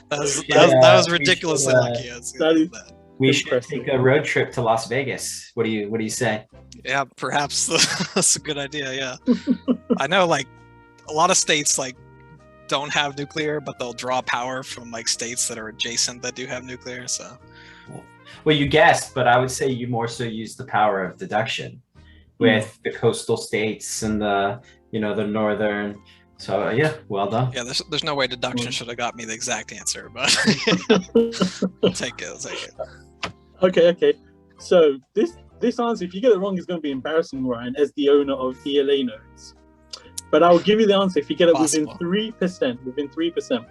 that was ridiculously lucky. We should take a road trip to Las Vegas. What do you say? Yeah, perhaps that's a good idea. Yeah. I know, like, a lot of states like don't have nuclear, but they'll draw power from like states that are adjacent that do have nuclear. So, well, you guessed, but I would say you more so use the power of deduction with the coastal states and the northern. So yeah, well done. Yeah, there's no way deduction should have got me the exact answer, but I'll take it. Okay. So this answer, if you get it wrong, is going to be embarrassing, Ryan, as the owner of ELA nodes. But I will give you the answer if you get it within 3%. Within 3%,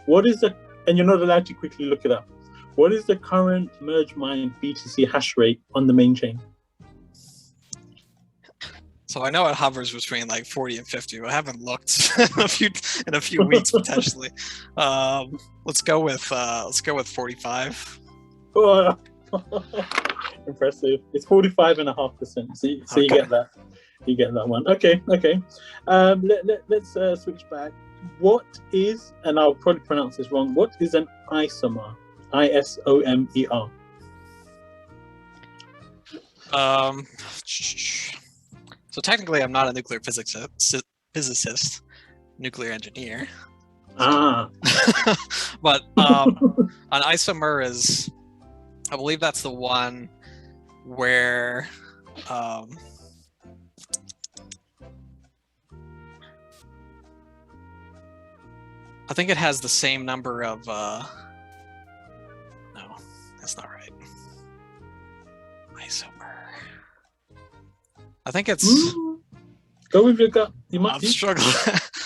what is the? And you're not allowed to quickly look it up. What is the current merge mine BTC hash rate on the main chain? So I know it hovers between like 40 and 50. But I haven't looked in a few weeks potentially. Let's go with 45. Oh, impressive! It's 45.5%. So you get that. You get that one. Okay. Let's switch back. What is, and I'll probably pronounce this wrong, what is an isomer? ISOMER. So technically I'm not a nuclear physicist, nuclear engineer. But an isomer is, I believe that's the one where I think it has the same number of no, that's not right. Isomer. I think it's go with your gut. I'm struggling.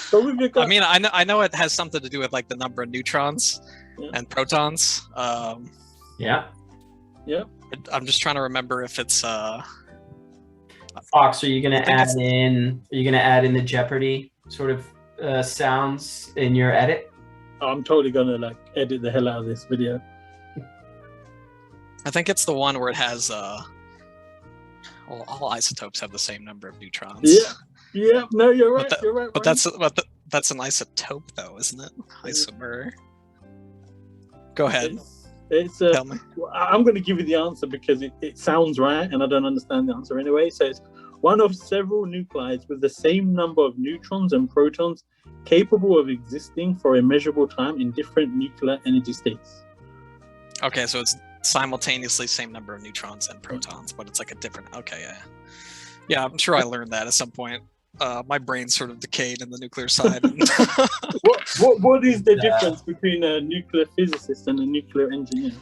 Go with your gut. I mean, I know it has something to do with like the number of neutrons and protons. Yeah. I'm just trying to remember if it's Fox, are you gonna add in the Jeopardy sort of sounds in your edit? I'm totally gonna like edit the hell out of this video. I think it's the one where it has well, all isotopes have the same number of neutrons. Yeah. No, you're right. You're right. But that's an isotope, though, isn't it? Isomer. Go ahead. Tell me. I'm going to give you the answer because it sounds right, and I don't understand the answer anyway. So it's one of several nuclides with the same number of neutrons and protons capable of existing for a measurable time in different nuclear energy states. Okay, so it's simultaneously same number of neutrons and protons, but it's like a different. Okay, yeah. I'm sure I learned that at some point. My brain sort of decayed in the nuclear side. What is the difference between a nuclear physicist and a nuclear engineer?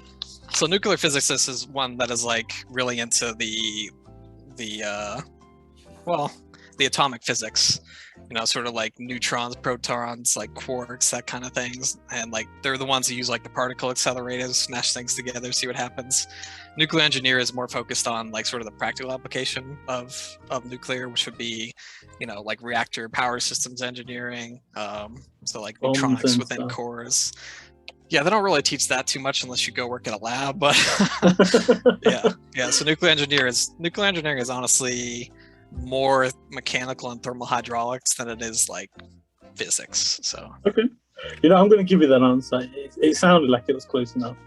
So nuclear physicist is one that is like really into the atomic physics, sort of like neutrons, protons, like quarks, that kind of things. And like they're the ones who use like the particle accelerators, smash things together, see what happens. Nuclear engineer is more focused on like sort of the practical application of nuclear, which would be, like reactor power systems engineering. So like neutronics within cores. Yeah, they don't really teach that too much unless you go work in a lab, but yeah. So nuclear engineering is honestly more mechanical and thermal hydraulics than it is like physics. So okay, I'm going to give you that answer. It sounded like it was close enough.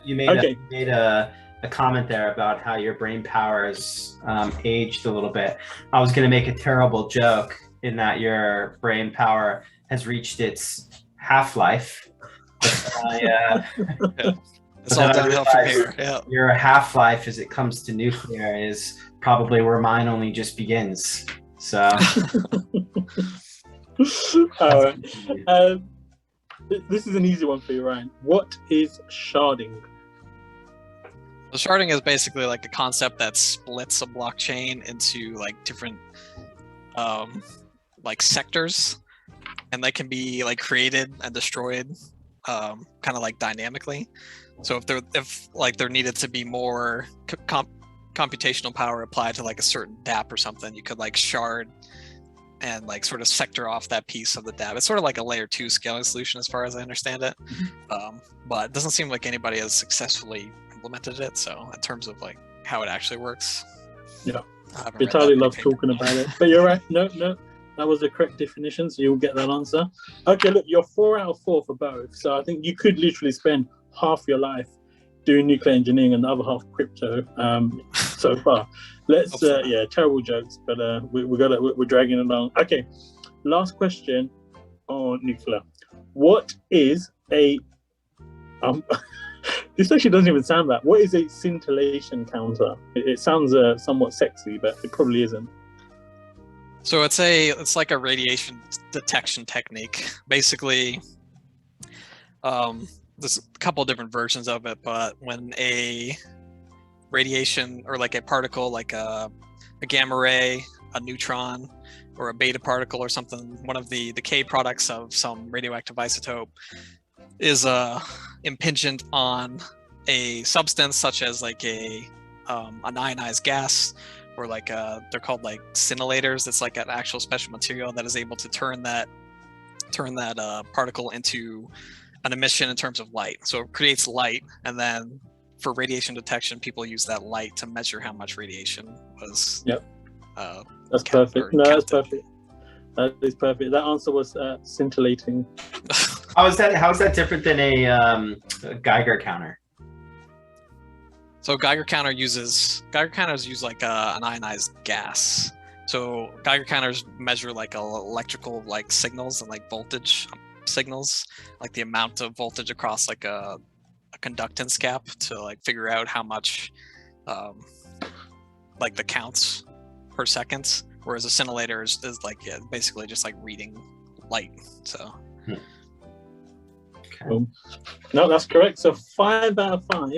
You made a comment there about how your brain power has aged a little bit. I was going to make a terrible joke in that your brain power has reached its half-life. It's all downhill from here. Yeah. Your half-life as it comes to nuclear is probably where mine only just begins. So All right. This is an easy one for you, Ryan. What is sharding? So sharding is basically like a concept that splits a blockchain into like different like sectors, and they can be like created and destroyed kind of like dynamically. So if there needed to be more computational power applied to like a certain DApp or something, you could like shard and like sort of sector off that piece of the DApp. It's sort of like a layer 2 scaling solution as far as I understand it. But it doesn't seem like anybody has successfully implemented it. So in terms of like how it actually works. Yeah. I Vitaly loves talking about it. But you're right. No, that was the correct definition, so you'll get that answer. Okay, look, you're 4 out of 4 for both. So I think you could literally spend half your life doing nuclear engineering and the other half crypto so far. Let's terrible jokes, but we're dragging it along. Okay, last question on nuclear. What is a this actually doesn't even sound bad. What is a scintillation counter? It sounds somewhat sexy, but it probably isn't. So it's like a radiation detection technique. Basically, there's a couple of different versions of it, but when a radiation or like a particle, like a gamma ray, a neutron, or a beta particle or something, one of the decay products of some radioactive isotope is impingent on a substance such as like an ionized gas, or like they're called like scintillators. It's like an actual special material that is able to turn that particle into an emission in terms of light. So it creates light, and then for radiation detection, people use that light to measure how much radiation was. Yep. That's perfect. No, that's perfect. That is perfect. That answer was scintillating. How is that different than a Geiger counter? So Geiger counters use like an ionized gas. So Geiger counters measure like electrical like signals and like voltage signals, like the amount of voltage across like a conductance gap to like figure out how much like the counts per second. Whereas a scintillator is like basically just like reading light. So. Okay. No, that's correct. So 5 out of 5.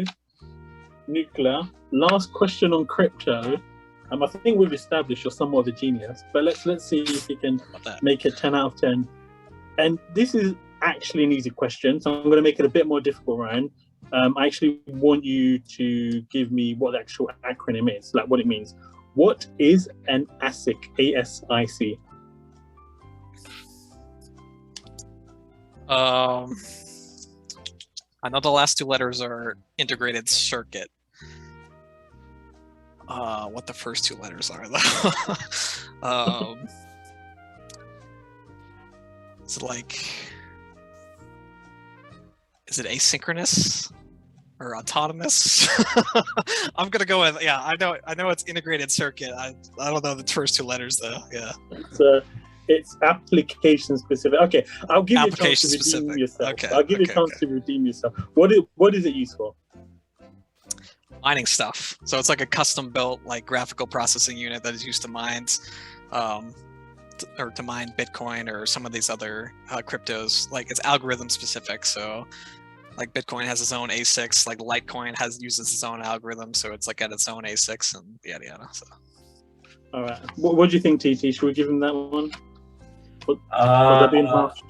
Nuclear. Last question on crypto. I think we've established you're somewhat of a genius, but let's see if you can make it 10 out of 10. And this is actually an easy question, so I'm going to make it a bit more difficult, Ryan. I actually want you to give me what the actual acronym is, like what it means. What is an ASIC? ASIC. I know the last 2 letters are integrated circuit. What the first 2 letters are though. Is it asynchronous or autonomous? I'm gonna go with I know it's integrated circuit. I don't know the first 2 letters though. Yeah. It's application specific. Okay, I'll give you a chance to redeem specific. yourself. Okay. I'll give you a chance to redeem yourself. What is it used for? Mining stuff. So it's like a custom built like graphical processing unit that is used to mine or to mine Bitcoin or some of these other cryptos. Like it's algorithm specific. So like Bitcoin has its own ASICs, like Litecoin uses its own algorithm, so it's like at its own ASICs and yada yada. So. All right. What do you think, TT? Should we give him that one? Would that be enhanced?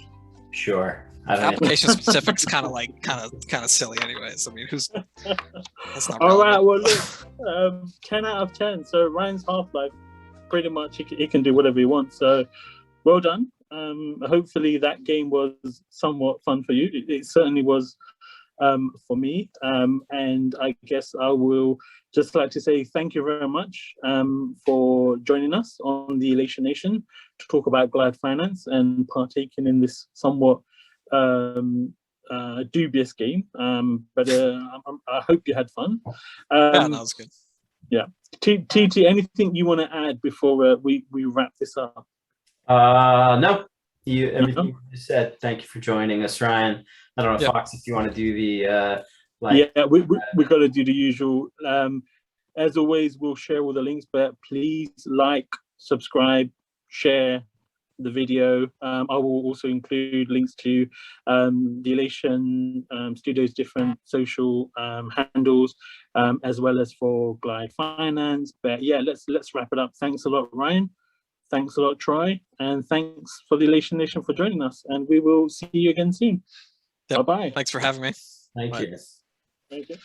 Sure. Application specific is kind of silly, anyways. I mean, that's not all relevant. right. Well, look, 10 out of 10. So Ryan's Half-Life, pretty much he can do whatever he wants. So well done. Hopefully that game was somewhat fun for you. It certainly was for me. And I guess I will just like to say thank you very much for joining us on the Elation Nation to talk about Glide Finance and partaking in this somewhat dubious game. But I hope you had fun. Yeah, that was good. Yeah. TT, anything you want to add before we wrap this up? No. Everything you said. Thank you for joining us, Ryan. I don't know, Fox, if you want to do the we got to do the usual. As always, we'll share all the links, but please like, subscribe, share, the video. I will also include links to the Elation Studios' different social handles, as well as for Glide Finance. But yeah, let's wrap it up. Thanks a lot, Ryan. Thanks a lot, Troy, and thanks for the Elation Nation for joining us. And we will see you again soon. Yep. Bye bye. Thanks for having me. Thank Bye. you. Thank you.